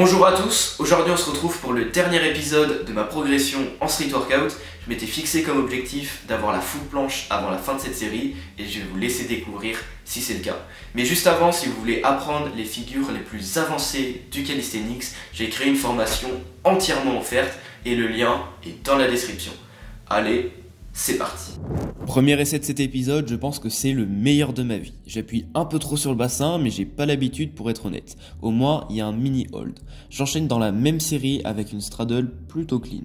Bonjour à tous, aujourd'hui on se retrouve pour le dernier épisode de ma progression en street workout. Je m'étais fixé comme objectif d'avoir la full planche avant la fin de cette série et je vais vous laisser découvrir si c'est le cas. Mais juste avant, si vous voulez apprendre les figures les plus avancées du calisthenics, j'ai créé une formation entièrement offerte et le lien est dans la description. Allez, c'est parti. Premier essai de cet épisode, je pense que c'est le meilleur de ma vie. J'appuie un peu trop sur le bassin, mais j'ai pas l'habitude pour être honnête. Au moins, il y a un mini hold. J'enchaîne dans la même série avec une straddle plutôt clean.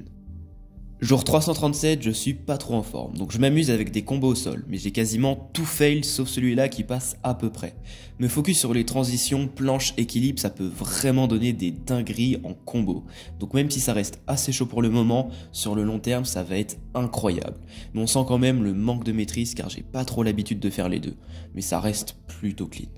Jour 337, je suis pas trop en forme, donc je m'amuse avec des combos au sol, mais j'ai quasiment tout fail sauf celui-là qui passe à peu près. Me focus sur les transitions, planche, équilibre, ça peut vraiment donner des dingueries en combo. Donc même si ça reste assez chaud pour le moment, sur le long terme ça va être incroyable. Mais on sent quand même le manque de maîtrise car j'ai pas trop l'habitude de faire les deux, mais ça reste plutôt clean.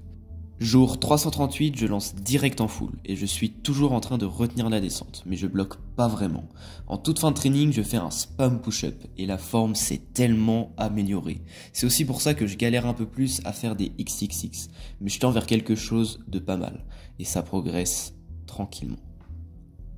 Jour 338, je lance direct en full et je suis toujours en train de retenir la descente, mais je bloque pas vraiment. En toute fin de training, je fais un spam push-up et la forme s'est tellement améliorée. C'est aussi pour ça que je galère un peu plus à faire des XXX, mais je tends vers quelque chose de pas mal et ça progresse tranquillement.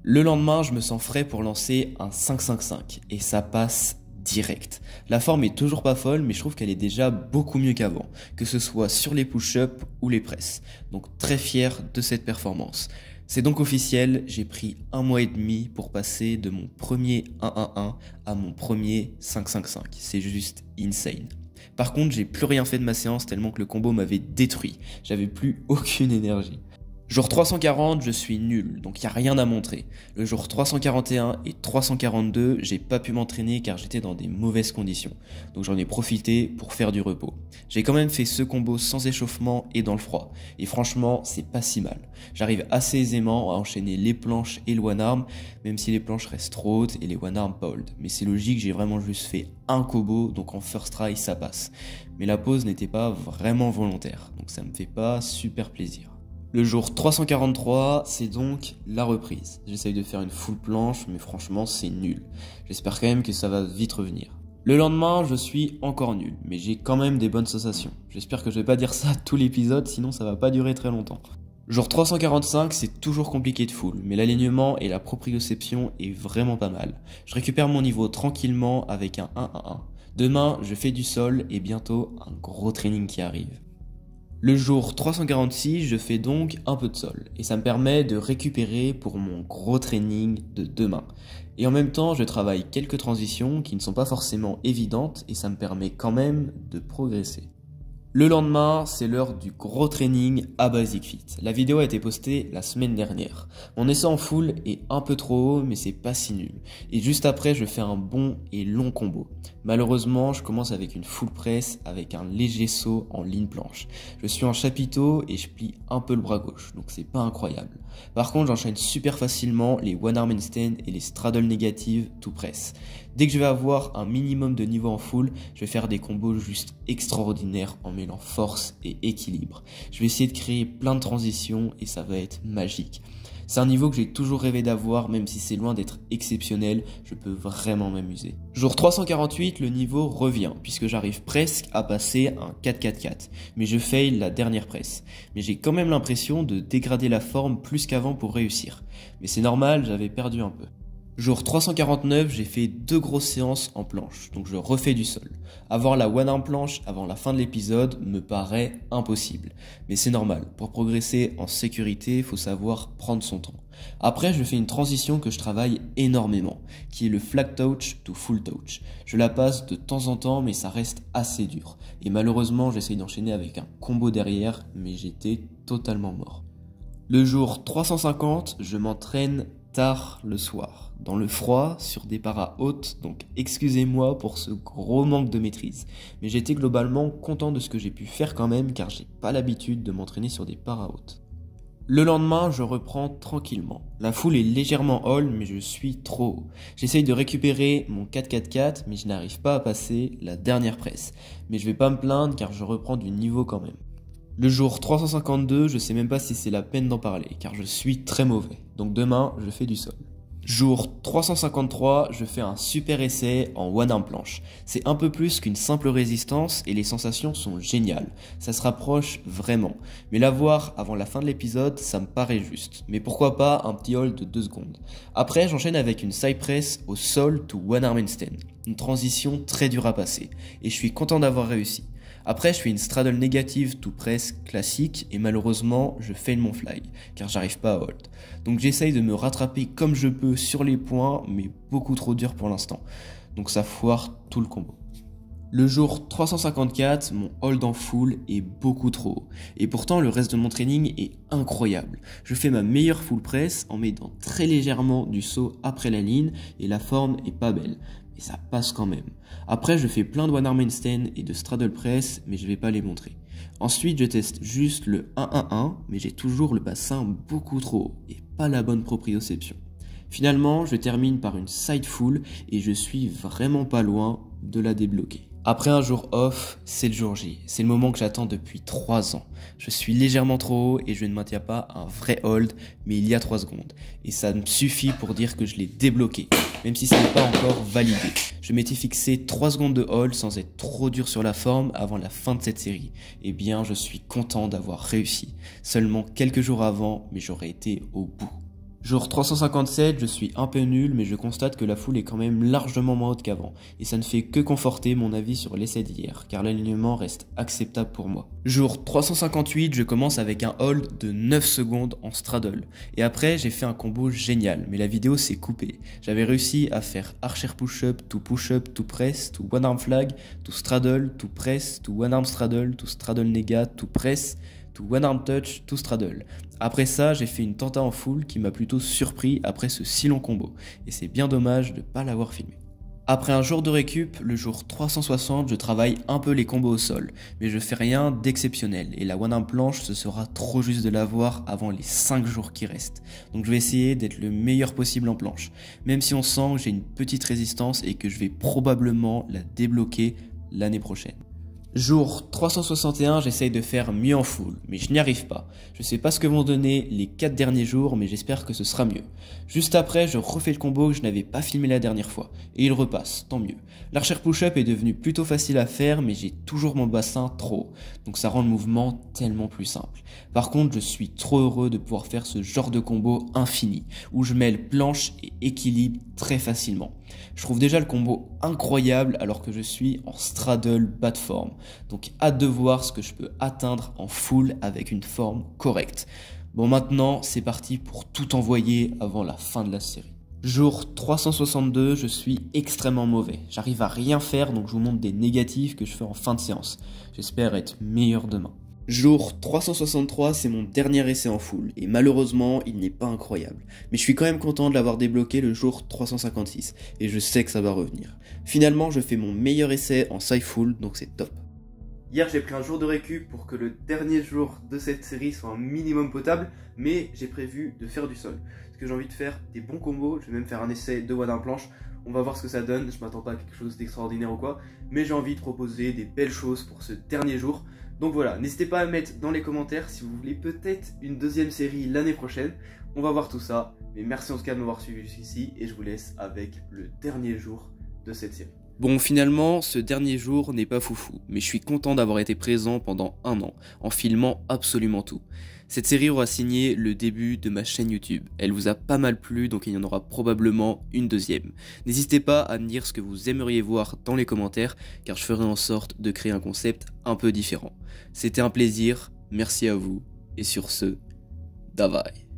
Le lendemain, je me sens frais pour lancer un 5-5-5 et ça passe direct. La forme est toujours pas folle, mais je trouve qu'elle est déjà beaucoup mieux qu'avant, que ce soit sur les push-ups ou les presses. Donc très fier de cette performance. C'est donc officiel, j'ai pris 1 mois et demi pour passer de mon premier 1-1-1 à mon premier 5-5-5. C'est juste insane. Par contre, j'ai plus rien fait de ma séance tellement que le combo m'avait détruit. J'avais plus aucune énergie. Jour 340, je suis nul, donc il n'y a rien à montrer. Le jour 341 et 342, j'ai pas pu m'entraîner car j'étais dans des mauvaises conditions. Donc j'en ai profité pour faire du repos. J'ai quand même fait ce combo sans échauffement et dans le froid. Et franchement, c'est pas si mal. J'arrive assez aisément à enchaîner les planches et le one arm, même si les planches restent trop hautes et les one arm pas hold. Mais c'est logique, j'ai vraiment juste fait un combo, donc en first try ça passe. Mais la pause n'était pas vraiment volontaire, donc ça me fait pas super plaisir. Le jour 343, c'est donc la reprise. J'essaye de faire une full planche, mais franchement, c'est nul. J'espère quand même que ça va vite revenir. Le lendemain, je suis encore nul, mais j'ai quand même des bonnes sensations. J'espère que je vais pas dire ça tout l'épisode, sinon ça va pas durer très longtemps. Jour 345, c'est toujours compliqué de full, mais l'alignement et la proprioception est vraiment pas mal. Je récupère mon niveau tranquillement avec un 1-1-1. Demain, je fais du sol et bientôt un gros training qui arrive. Le jour 346, je fais donc un peu de sol et ça me permet de récupérer pour mon gros training de demain. Et en même temps, je travaille quelques transitions qui ne sont pas forcément évidentes et ça me permet quand même de progresser. Le lendemain, c'est l'heure du gros training à Basic Fit. La vidéo a été postée la semaine dernière. Mon essai en full est un peu trop haut, mais c'est pas si nul. Et juste après, je fais un bon et long combo. Malheureusement, je commence avec une full press avec un léger saut en ligne planche. Je suis en chapiteau et je plie un peu le bras gauche, donc c'est pas incroyable. Par contre, j'enchaîne super facilement les one arm handstand et les straddle négatives tout press. Dès que je vais avoir un minimum de niveau en full, je vais faire des combos juste extraordinaires en mêlant force et équilibre. Je vais essayer de créer plein de transitions et ça va être magique. C'est un niveau que j'ai toujours rêvé d'avoir, même si c'est loin d'être exceptionnel, je peux vraiment m'amuser. Jour 348, le niveau revient, puisque j'arrive presque à passer un 4-4-4, mais je fail la dernière presse. Mais j'ai quand même l'impression de dégrader la forme plus qu'avant pour réussir. Mais c'est normal, j'avais perdu un peu. Jour 349, j'ai fait 2 grosses séances en planche, donc je refais du sol. Avoir la one arm planche avant la fin de l'épisode me paraît impossible. Mais c'est normal, pour progresser en sécurité, il faut savoir prendre son temps. Après, je fais une transition que je travaille énormément, qui est le flat touch to full touch. Je la passe de temps en temps, mais ça reste assez dur. Et malheureusement, j'essaye d'enchaîner avec un combo derrière, mais j'étais totalement mort. Le jour 350, je m'entraîne tard le soir, dans le froid, sur des paras hautes, donc excusez-moi pour ce gros manque de maîtrise. Mais j'étais globalement content de ce que j'ai pu faire quand même, car j'ai pas l'habitude de m'entraîner sur des paras hautes. Le lendemain, je reprends tranquillement. La foule est légèrement haul, mais je suis trop haut. J'essaye de récupérer mon 4-4-4, mais je n'arrive pas à passer la dernière presse. Mais je vais pas me plaindre, car je reprends du niveau quand même. Le jour 352, je sais même pas si c'est la peine d'en parler, car je suis très mauvais. Donc demain, je fais du sol. Jour 353, je fais un super essai en one arm planche. C'est un peu plus qu'une simple résistance et les sensations sont géniales. Ça se rapproche vraiment. Mais l'avoir avant la fin de l'épisode, ça me paraît juste. Mais pourquoi pas un petit hold de 2 secondes. Après, j'enchaîne avec une side press au sol to one arm handstand. Une transition très dure à passer. Et je suis content d'avoir réussi. Après, je fais une straddle négative to press classique et malheureusement, je fail mon fly, car j'arrive pas à hold. Donc j'essaye de me rattraper comme je peux sur les points, mais beaucoup trop dur pour l'instant. Donc ça foire tout le combo. Le jour 354, mon hold en full est beaucoup trop haut. Et pourtant, le reste de mon training est incroyable. Je fais ma meilleure full press en mettant très légèrement du saut après la ligne et la forme est pas belle. Et ça passe quand même. Après, je fais plein de one arm handstand et de straddle press, mais je vais pas les montrer. Ensuite, je teste juste le 1-1-1, mais j'ai toujours le bassin beaucoup trop haut et pas la bonne proprioception. Finalement, je termine par une side full et je suis vraiment pas loin de la débloquer. Après un jour off, c'est le jour J. C'est le moment que j'attends depuis 3 ans. Je suis légèrement trop haut et je ne maintiens pas un vrai hold, mais il y a 3 secondes. Et ça me suffit pour dire que je l'ai débloqué, même si ça n'est pas encore validé. Je m'étais fixé 3 secondes de hold sans être trop dur sur la forme avant la fin de cette série. Eh bien, je suis content d'avoir réussi. Seulement quelques jours avant, mais j'aurais été au bout. Jour 357, je suis un peu nul, mais je constate que la foule est quand même largement moins haute qu'avant, et ça ne fait que conforter mon avis sur l'essai d'hier, car l'alignement reste acceptable pour moi. Jour 358, je commence avec un hold de 9 secondes en straddle, et après j'ai fait un combo génial, mais la vidéo s'est coupée. J'avais réussi à faire archer push-up to press, to one arm flag, to straddle, to press, to one arm straddle, to straddle nega, to press, to one arm touch, to straddle. Après ça, j'ai fait une tenta en full qui m'a plutôt surpris après ce si long combo, et c'est bien dommage de ne pas l'avoir filmé. Après un jour de récup, le jour 360, je travaille un peu les combos au sol, mais je fais rien d'exceptionnel, et la one arm planche, ce sera trop juste de l'avoir avant les 5 jours qui restent. Donc je vais essayer d'être le meilleur possible en planche, même si on sent que j'ai une petite résistance et que je vais probablement la débloquer l'année prochaine. Jour 361, j'essaye de faire mieux en full, mais je n'y arrive pas. Je sais pas ce que vont donner les 4 derniers jours, mais j'espère que ce sera mieux. Juste après, je refais le combo que je n'avais pas filmé la dernière fois, et il repasse, tant mieux. L'archer push-up est devenu plutôt facile à faire, mais j'ai toujours mon bassin trop haut, donc ça rend le mouvement tellement plus simple. Par contre, je suis trop heureux de pouvoir faire ce genre de combo infini, où je mêle planche et équilibre très facilement. Je trouve déjà le combo incroyable alors que je suis en straddle bas de forme. Donc hâte de voir ce que je peux atteindre en full avec une forme correcte. Bon, maintenant c'est parti pour tout envoyer avant la fin de la série. Jour 362, je suis extrêmement mauvais. J'arrive à rien faire, donc je vous montre des négatifs que je fais en fin de séance. J'espère être meilleur demain. Jour 363, c'est mon dernier essai en full, et malheureusement, il n'est pas incroyable. Mais je suis quand même content de l'avoir débloqué le jour 356, et je sais que ça va revenir. Finalement, je fais mon meilleur essai en side full, donc c'est top. Hier, j'ai pris un jour de récup pour que le dernier jour de cette série soit un minimum potable, mais j'ai prévu de faire du sol. Parce que j'ai envie de faire des bons combos, je vais même faire un essai de one arm planche. On va voir ce que ça donne, je m'attends pas à quelque chose d'extraordinaire ou quoi, mais j'ai envie de proposer des belles choses pour ce dernier jour. Donc voilà, n'hésitez pas à mettre dans les commentaires si vous voulez peut-être une deuxième série l'année prochaine. On va voir tout ça, mais merci en tout cas de m'avoir suivi jusqu'ici et je vous laisse avec le dernier jour de cette série. Bon, finalement, ce dernier jour n'est pas foufou, mais je suis content d'avoir été présent pendant 1 an, en filmant absolument tout. Cette série aura signé le début de ma chaîne YouTube. Elle vous a pas mal plu, donc il y en aura probablement une deuxième. N'hésitez pas à me dire ce que vous aimeriez voir dans les commentaires, car je ferai en sorte de créer un concept un peu différent. C'était un plaisir, merci à vous, et sur ce, Davai.